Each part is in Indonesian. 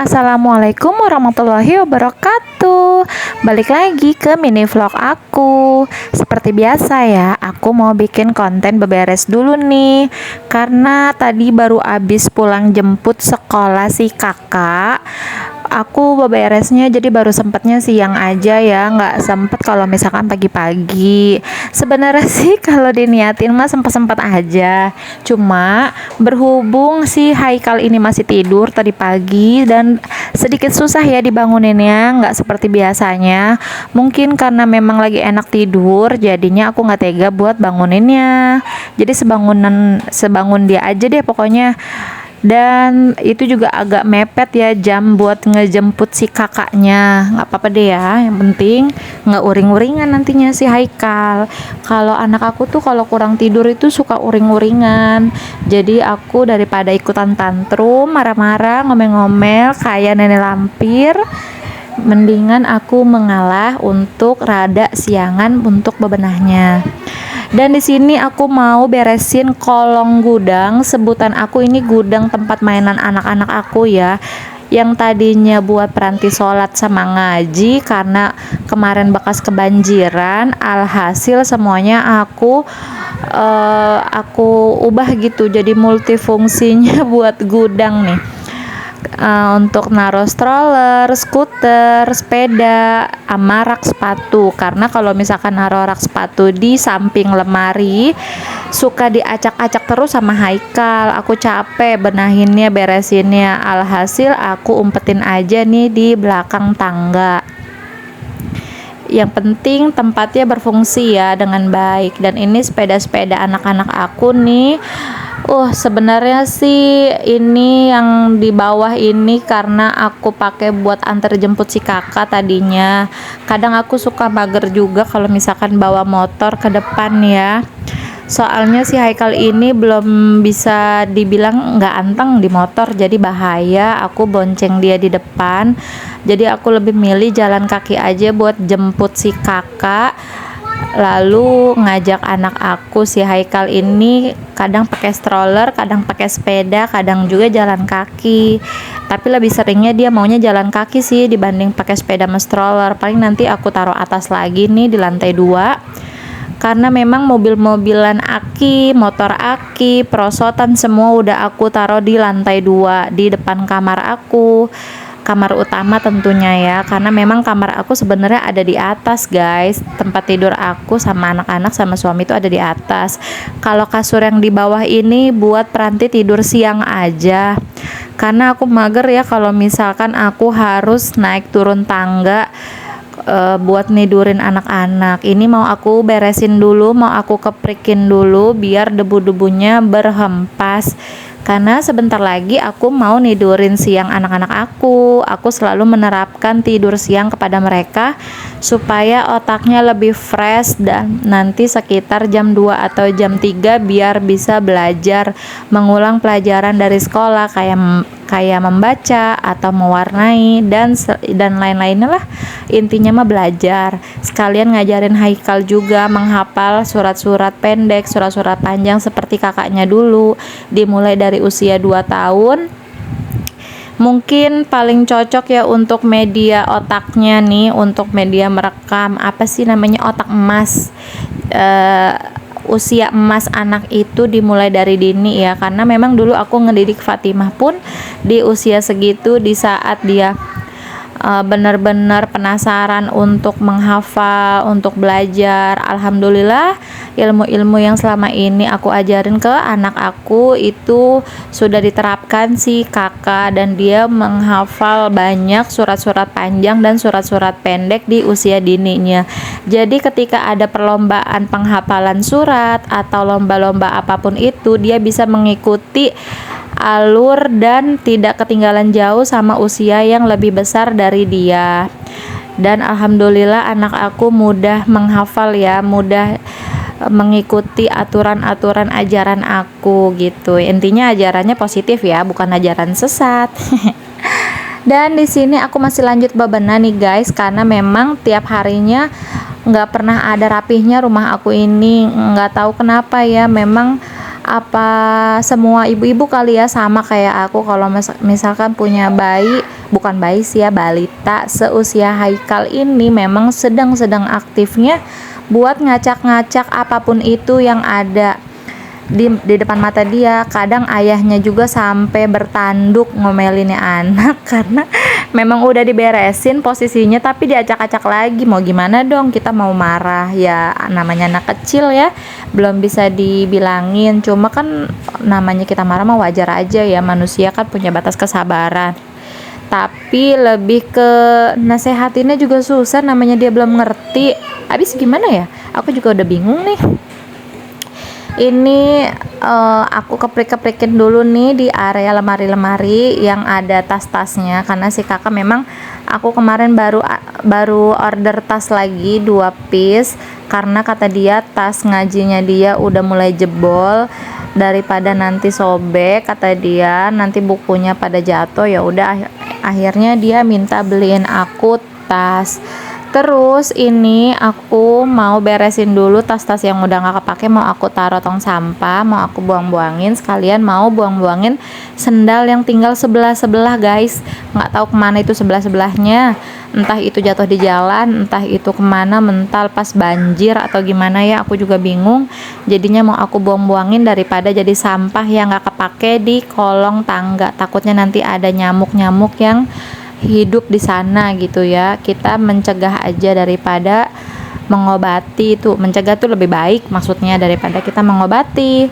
Assalamualaikum warahmatullahi wabarakatuh. Balik lagi ke mini vlog aku. Seperti biasa ya, aku mau bikin konten beberes dulu nih. Karena tadi baru abis pulang jemput sekolah si kakak. Aku beberesnya jadi baru sempetnya siang aja ya, nggak sempet kalau misalkan pagi-pagi. Sebenarnya sih kalau diniatin mah sempet-sempet aja. Cuma berhubung si Haikal ini masih tidur tadi pagi dan sedikit susah ya dibanguninnya, nggak seperti biasanya. Mungkin karena memang lagi enak tidur, jadinya aku nggak tega buat banguninnya. Jadi sebangun dia aja deh pokoknya. Dan itu juga agak mepet ya jam buat ngejemput si kakaknya. Nggak apa-apa deh ya, yang penting nggak uring-uringan nantinya si Haikal. Kalau anak aku tuh kalau kurang tidur itu suka uring-uringan. Jadi aku daripada ikutan tantrum, marah-marah, ngomel-ngomel kayak nenek lampir, mendingan aku mengalah untuk rada siangan untuk bebenahnya. Dan di sini aku mau beresin kolong gudang. Sebutan aku ini gudang tempat mainan anak-anak aku ya. Yang tadinya buat peranti sholat sama ngaji, karena kemarin bekas kebanjiran, alhasil semuanya aku ubah gitu jadi multifungsinya buat gudang nih. Untuk naruh stroller, skuter, sepeda, sama rak sepatu. Karena kalau misalkan naruh rak sepatu di samping lemari suka diacak-acak terus sama Haikal. Aku capek benahinnya, beresinnya. Alhasil aku umpetin aja nih di belakang tangga. Yang penting tempatnya berfungsi ya dengan baik. Dan ini sepeda-sepeda anak-anak aku nih. Sebenarnya sih ini yang di bawah ini karena aku pakai buat antar jemput si kakak tadinya. Kadang aku suka mager juga kalau misalkan bawa motor ke depan ya. Soalnya si Haikal ini belum bisa dibilang nggak anteng di motor, jadi bahaya aku bonceng dia di depan. Jadi aku lebih milih jalan kaki aja buat jemput si kakak, lalu ngajak anak aku si Haikal ini kadang pakai stroller, kadang pakai sepeda, kadang juga jalan kaki. Tapi lebih seringnya dia maunya jalan kaki sih dibanding pakai sepeda sama stroller. Paling nanti aku taruh atas lagi nih di lantai 2. Karena memang mobil-mobilan aki, motor aki, perosotan semua udah aku taruh di lantai 2 di depan kamar aku. Kamar utama tentunya ya, karena memang kamar aku sebenarnya ada di atas guys. Tempat tidur aku sama anak-anak sama suami itu ada di atas. Kalau kasur yang di bawah ini buat peranti tidur siang aja. Karena aku mager ya kalau misalkan aku harus naik turun tangga buat nidurin anak-anak. Ini mau aku beresin dulu, mau aku keprikin dulu biar debu-debunya berhempas. Karena sebentar lagi aku mau nidurin siang anak-anak aku. Aku selalu menerapkan tidur siang kepada mereka supaya otaknya lebih fresh dan nanti sekitar jam 2 atau jam 3 biar bisa belajar mengulang pelajaran dari sekolah kayak membaca atau mewarnai dan lain-lainnya lah. Intinya mah belajar. Sekalian ngajarin Haikal juga menghafal surat-surat pendek, surat-surat panjang seperti kakaknya dulu. Dimulai dari usia 2 tahun. Mungkin paling cocok ya untuk media otaknya nih, untuk media merekam, apa sih namanya, otak emas. Usia emas anak itu dimulai dari dini ya, karena memang dulu aku ngedidik Fatimah pun di usia segitu, di saat dia benar-benar penasaran untuk menghafal, untuk belajar. Alhamdulillah ilmu-ilmu yang selama ini aku ajarin ke anak aku itu sudah diterapkan si kakak, dan dia menghafal banyak surat-surat panjang dan surat-surat pendek di usia dininya. Jadi ketika ada perlombaan penghafalan surat atau lomba-lomba apapun itu, dia bisa mengikuti alur dan tidak ketinggalan jauh sama usia yang lebih besar dari dia. Dan alhamdulillah anak aku mudah menghafal ya, mudah mengikuti aturan-aturan ajaran aku gitu. Intinya ajarannya positif ya, bukan ajaran sesat. Dan di sini aku masih lanjut bebenah nih guys, karena memang tiap harinya nggak pernah ada rapihnya rumah aku ini. Nggak tahu kenapa ya, memang apa semua ibu-ibu kali ya sama kayak aku, kalau misalkan punya bayi, bukan bayi sih ya, balita seusia Haikal ini memang sedang-sedang aktifnya buat ngacak-ngacak apapun itu yang ada di depan mata dia. Kadang ayahnya juga sampai bertanduk ngomelinnya anak karena memang udah diberesin posisinya tapi diacak-acak lagi. Mau gimana dong, kita mau marah ya, namanya anak kecil ya, belum bisa dibilangin. Cuma kan namanya kita marah mah wajar aja ya, manusia kan punya batas kesabaran. Tapi lebih ke nasehatinnya juga susah, namanya dia belum ngerti. Habis gimana ya, aku juga udah bingung nih. Ini aku keprik-keprikin dulu nih di area lemari-lemari yang ada tas-tasnya, karena si kakak memang, aku kemarin baru order tas lagi 2 piece karena kata dia tas ngajinya dia udah mulai jebol, daripada nanti sobek kata dia, nanti bukunya pada jatuh. Ya udah, akhirnya dia minta beliin aku tas. Terus ini aku mau beresin dulu tas-tas yang udah gak kepake, mau aku taruh tong sampah, mau aku buang-buangin, sekalian mau buang-buangin sendal yang tinggal sebelah-sebelah guys. Nggak tahu kemana itu sebelah-sebelahnya, entah itu jatuh di jalan, entah itu kemana, mental pas banjir atau gimana ya, aku juga bingung. Jadinya mau aku buang-buangin daripada jadi sampah yang gak kepake di kolong tangga, takutnya nanti ada nyamuk-nyamuk yang hidup di sana gitu ya. Kita mencegah aja daripada mengobati, itu mencegah tuh lebih baik maksudnya daripada kita mengobati.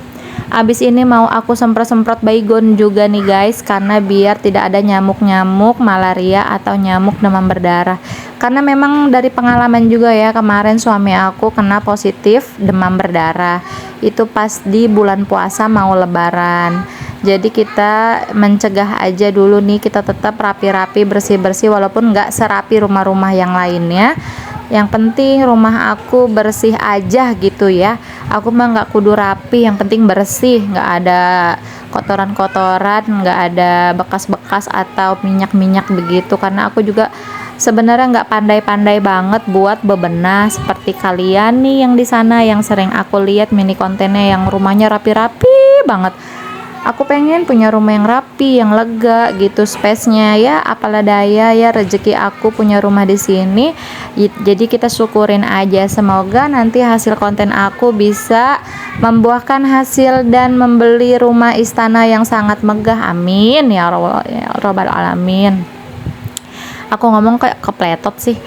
Abis ini mau aku semprot-semprot baygon juga nih guys, karena biar tidak ada nyamuk-nyamuk malaria atau nyamuk demam berdarah. Karena memang dari pengalaman juga ya, kemarin suami aku kena positif demam berdarah, itu pas di bulan puasa mau lebaran. Jadi kita mencegah aja dulu nih, kita tetap rapi-rapi, bersih-bersih, walaupun nggak serapi rumah-rumah yang lainnya. Yang penting rumah aku bersih aja gitu ya. Aku mah nggak kudu rapi, yang penting bersih, nggak ada kotoran-kotoran, nggak ada bekas-bekas atau minyak-minyak begitu. Karena aku juga sebenarnya nggak pandai-pandai banget buat bebenah seperti kalian nih yang di sana, yang sering aku lihat mini kontennya yang rumahnya rapi-rapi banget. Aku pengen punya rumah yang rapi, yang lega gitu space-nya ya, apalah daya ya, rezeki aku punya rumah di sini. Jadi kita syukurin aja, semoga nanti hasil konten aku bisa membuahkan hasil dan membeli rumah istana yang sangat megah. Amin ya robbal alamin. Aku ngomong kayak kepletot sih.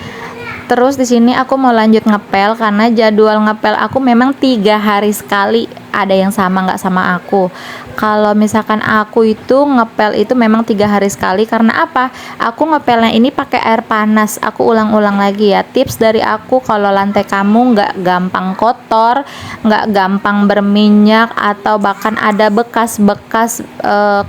Terus di sini aku mau lanjut ngepel, karena jadwal ngepel aku memang 3 hari sekali. Ada yang sama nggak sama aku? Kalau misalkan aku itu ngepel itu memang 3 hari sekali. Karena apa? Aku ngepelnya ini pakai air panas. Aku ulang-ulang lagi ya, tips dari aku, kalau lantai kamu nggak gampang kotor, nggak gampang berminyak, atau bahkan ada bekas-bekas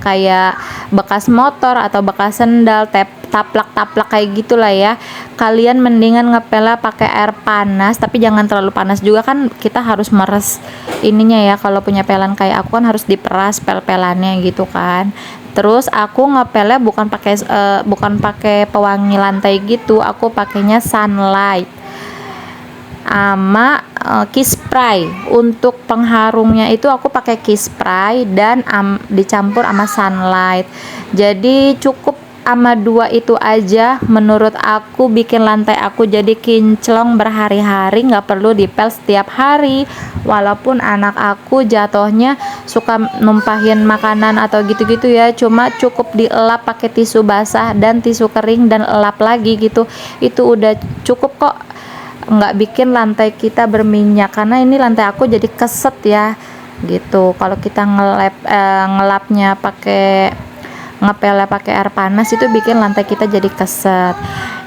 kayak bekas motor atau bekas sendal, taplak-taplak kayak gitulah ya, kalian mendingan ngepelnya pakai air panas, tapi jangan terlalu panas juga, kan kita harus meres ininya ya. Kalau punya pelan kayak aku kan harus diperas pel-pelannya gitu kan. Terus aku ngepelnya bukan pakai pewangi lantai gitu, aku pakainya Sunlight sama Kiss Spray. Untuk pengharumnya itu aku pakai Kiss Spray dan dicampur sama Sunlight. Jadi cukup sama 2 itu aja menurut aku bikin lantai aku jadi kinclong berhari-hari, nggak perlu dipel setiap hari. Walaupun anak aku jatuhnya suka numpahin makanan atau gitu-gitu ya, cuma cukup dielap pakai tisu basah dan tisu kering dan elap lagi gitu, itu udah cukup kok, nggak bikin lantai kita berminyak. Karena ini lantai aku jadi keset ya gitu. Kalau kita ngelapnya ngepelnya pakai air panas itu bikin lantai kita jadi keset.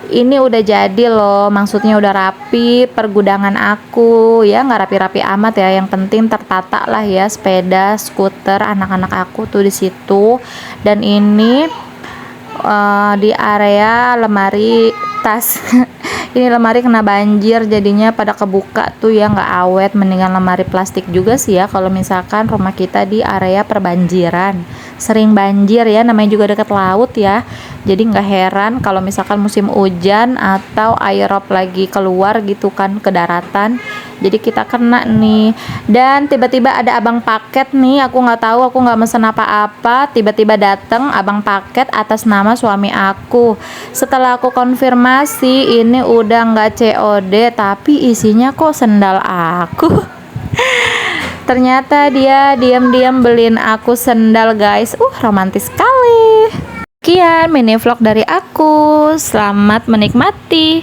Ini udah jadi loh, maksudnya udah rapi pergudangan aku ya, nggak rapi-rapi amat ya, yang penting tertata lah ya, sepeda, skuter, anak-anak aku tuh di situ. Dan ini di area lemari tas ini lemari kena banjir, jadinya pada kebuka tuh ya, nggak awet. Mendingan lemari plastik juga sih ya kalau misalkan rumah kita di area perbanjiran, sering banjir ya, namanya juga dekat laut ya. Jadi nggak heran kalau misalkan musim hujan atau air rob lagi keluar gitu kan ke daratan, jadi kita kena nih. Dan tiba-tiba ada abang paket nih, aku nggak tahu, aku nggak mesen apa-apa, tiba-tiba datang abang paket atas nama suami aku. Setelah aku konfirmasi ini udah nggak COD, tapi isinya kok sendal aku. Ternyata dia diam-diam beliin aku sendal guys. Romantis sekali. Sekian mini vlog dari aku. Selamat menikmati.